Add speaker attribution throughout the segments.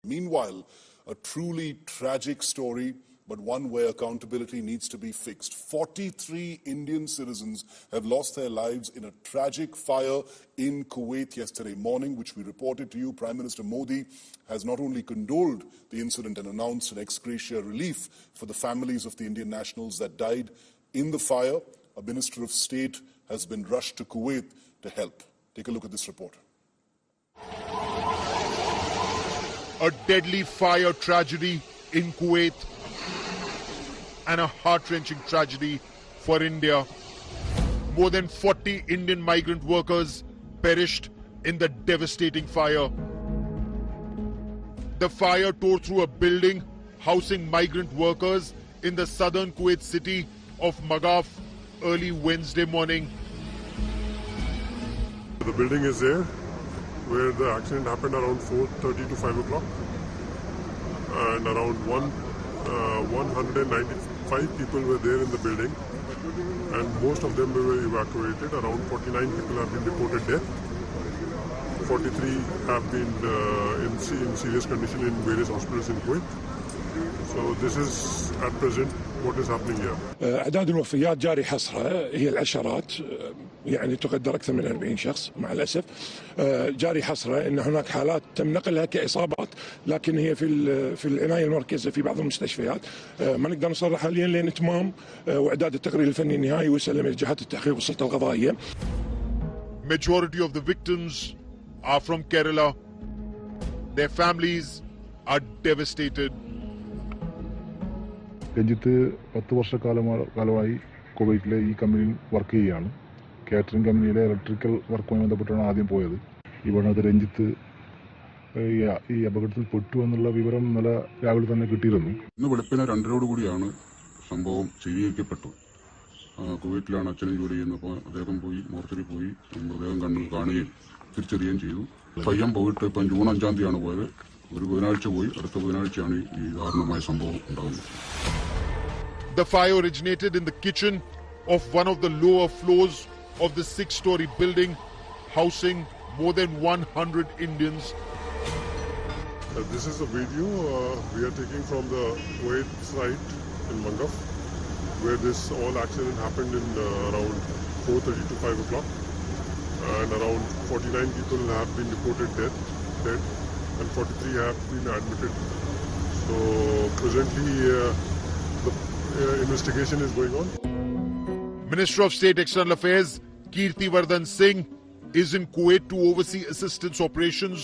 Speaker 1: Meanwhile, a truly tragic story, but one where accountability needs to be fixed. 43 Indian citizens have lost their lives in a tragic fire in Kuwait yesterday morning, which we reported to you. Prime Minister Modi has not only condoled the incident and announced an ex gratia relief for the families of the Indian nationals that died in the fire. A Minister of State has been rushed to Kuwait to help. Take a look at this report.
Speaker 2: A deadly fire tragedy in Kuwait and a heart-wrenching tragedy for India. More than 40 Indian migrant workers perished in the devastating fire. The fire tore through a building housing migrant workers in the southern Kuwait city of Mangaf early Wednesday morning.
Speaker 3: The building is there where the accident happened around 4:30 to 5 o'clock, and around 195 people were there in the building, and most of them were evacuated. Around 49 people have been reported dead. 43 have been in serious condition in various hospitals in Kuwait. So this is at present what is happening here.
Speaker 4: أعداد الوفيات جاري حصرها هي العشرات، يعني تقدر أكثر من 40 شخص مع الأسف. جاري حصرها أن هناك حالات تم نقلها كإصابات، لكن هي في العناية المركزة في بعض المستشفيات. ما نقدر نصرح حاليا لين إتمام وإعداد التقرير الفني النهائي ويسلم إلى جهات التحقيق والسلطة القضائية.
Speaker 2: Majority of the victims are from Kerala. Their families are devastated.
Speaker 5: Ranjith 10 വർഷക്കാലമായി കുവൈറ്റിലെ ഈ കമ്പനിയിൽ work ചെയ്യുകയാണ്. Catering കമ്പനിയിലെ electrical വർക്കുമായി ബന്ധപ്പെട്ടാണ് ആദ്യം പോയത്. ഇവിടെ രഞ്ജിത്ത് ഈ അപകടത്തിൽ പെട്ടു എന്നുള്ള വിവരം ഇന്നലെ രാവിലെ തന്നെ കിട്ടിയിരുന്നു.
Speaker 6: ഇന്ന് വെളുപ്പിനെ 2:00 സംഭവം സ്ഥിരീകരിക്കപ്പെട്ടു. കുവൈറ്റിലാണ് അച്ഛനും ജോലി ചെയ്യുന്നപ്പോൾ അദ്ദേഹം പോയി മോർച്ചറി പോയി മൃതദേഹം കാണുകയും തിരിച്ചറിയുകയും ചെയ്തു. പയ്യൻ പോയിട്ട് ഇപ്പം ജൂൺ 5-ാം തീയതിയാണ് പോയത്. ഒരു ബുധനാഴ്ച പോയി, അടുത്ത ബുധനാഴ്ചയാണ് ഈ ദാരുണമായ സംഭവം ഉണ്ടാകുന്നത്.
Speaker 2: The fire originated in the kitchen of one of the lower floors of the 6-story building housing more than 100 Indians.
Speaker 3: This is a video we are taking from the Kuwait site in Mangaf, where this all accident happened in around 4:30 to 5 o'clock, and around 49 people have been reported dead, and 43 have been admitted. So presently the investigation is going on.
Speaker 2: Minister of State External Affairs Kirtivardhan Singh is in Kuwait to oversee assistance operations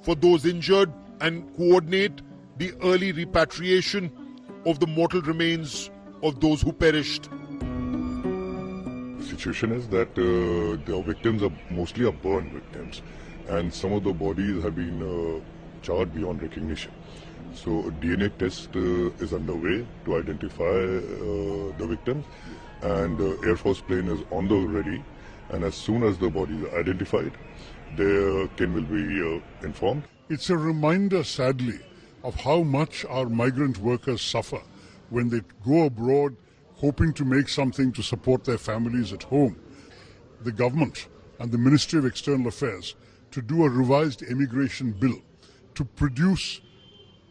Speaker 2: for those injured and coordinate the early repatriation of the mortal remains of those who perished.
Speaker 5: The situation is that the victims are mostly burn victims, and some of the bodies have been charred beyond recognition. So a DNA test is underway to identify the victims, and the Air Force plane is on the ready, and as soon as the bodies are identified, their kin will be informed.
Speaker 3: It's a reminder, sadly, of how much our migrant workers suffer when they go abroad hoping to make something to support their families at home. The government and the Ministry of External Affairs to do a revised immigration bill to produce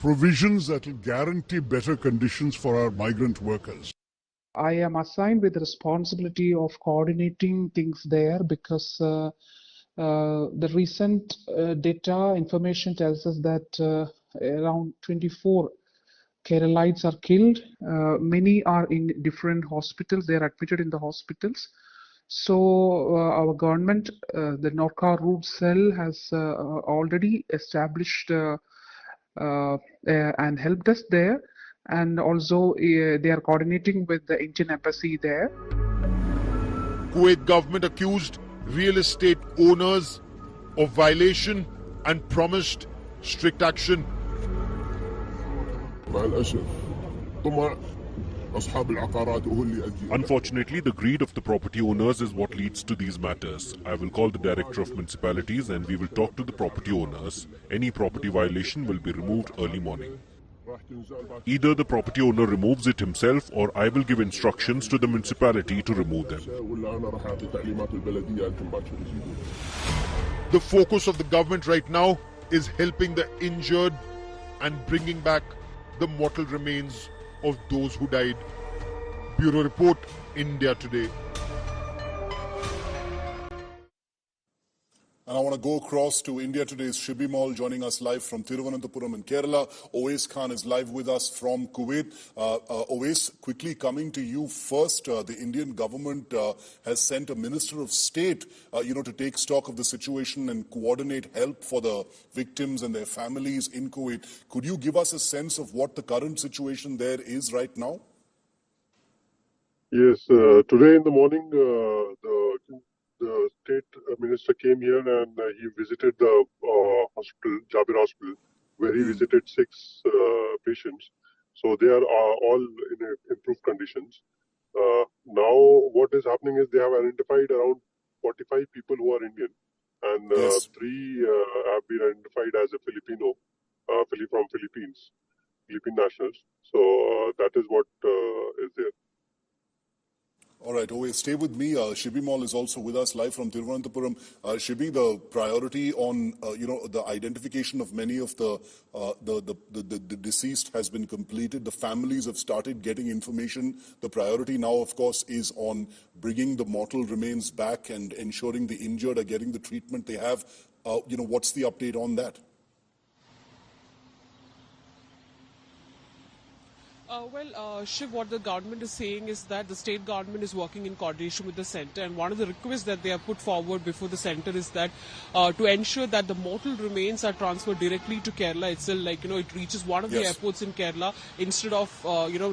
Speaker 3: provisions that will guarantee better conditions for our migrant workers.
Speaker 7: I am assigned with the responsibility of coordinating things there because the recent data information tells us that around 24 Keralites are killed. Many are in different hospitals. They are admitted in the hospitals. So our government, the Norca Route Cell, has already established and helped us there, and also they are coordinating with the Indian embassy there.
Speaker 2: Kuwait government accused real estate owners of violation and promised strict action.
Speaker 8: Unfortunately, the greed of the property owners is what leads to these matters. I will call the Director of Municipalities and we will talk to the property owners. Any property violation will be removed early morning. Either the property owner removes it himself or I will give instructions to the municipality to remove them.
Speaker 2: The focus of the government right now is helping the injured and bringing back the mortal remains of those who died. Bureau Report, India Today.
Speaker 1: And I want to go across to India Today's Shibi Mall, joining us live from Thiruvananthapuram in Kerala. Owais Khan is live with us from Kuwait. Owais, quickly coming to you first. The Indian government has sent a Minister of State, to take stock of the situation and coordinate help for the victims and their families in Kuwait. Could you give us a sense of what the current situation there is right now?
Speaker 3: Yes, today in the morning, the state minister came here and he visited the hospital, Jabir Hospital, where he visited 6 patients. So they are all in improved conditions. Now what is happening is they have identified around 45 people who are Indian, and
Speaker 1: Yes.
Speaker 3: 3 have been identified as a Filipino, from Philippine nationals. So that is what is there.
Speaker 1: All right, Owais, stay with me. Shibi Mall is also with us live from Thiruvananthapuram. Shibi, the priority on the identification of many of the deceased has been completed. The families have started getting information. The priority now, of course, is on bringing the mortal remains back and ensuring the injured are getting the treatment they have. What's the update on that?
Speaker 9: Shiv, what the government is saying is that the state government is working in coordination with the centre, and one of the requests that they have put forward before the centre is that to ensure that the mortal remains are transferred directly to Kerala itself, it reaches one of the airports in Kerala instead of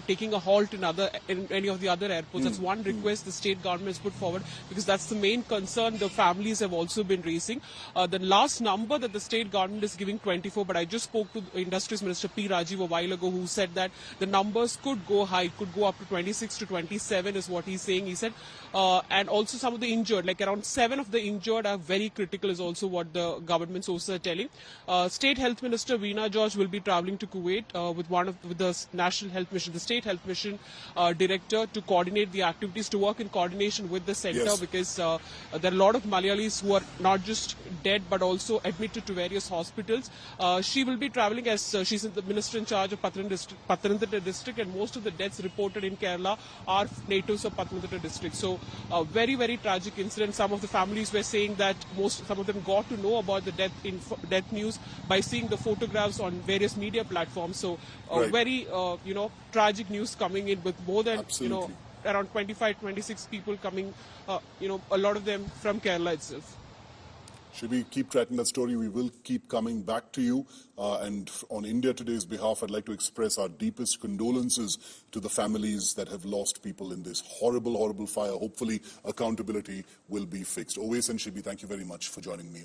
Speaker 9: taking a halt in any of the other airports. That's one request the state government has put forward, because that's the main concern the families have also been raising. The last number that the state government is giving 24, but I just spoke to Industries Minister P. Rajiv a while ago, who said that the numbers could go high, could go up to 26 to 27 is what he's saying. He said, and also some of the injured, like around 7 of the injured are very critical, is also what the government sources are telling. State Health Minister Veena George will be travelling to Kuwait with the National Health Mission, the State Health Mission director, to coordinate the activities, to work in coordination with the centre, because there are a lot of Malayalis who are not just dead but also admitted to various hospitals. She will be travelling as she's the minister in charge of Pathanamthitta district, and most of the deaths reported in Kerala are natives of Pathanamthitta district. So very, very tragic incident. Some of the families were saying that some of them got to know about the death news by seeing the photographs on various media platforms. So very tragic news coming in, with more than around 25-26 people coming, a lot of them from Kerala itself.
Speaker 1: Should we keep tracking that story? We will keep coming back to you. And on India Today's behalf, I'd like to express our deepest condolences to the families that have lost people in this horrible, horrible fire. Hopefully, accountability will be fixed. Owais and Shibi, thank you very much for joining me.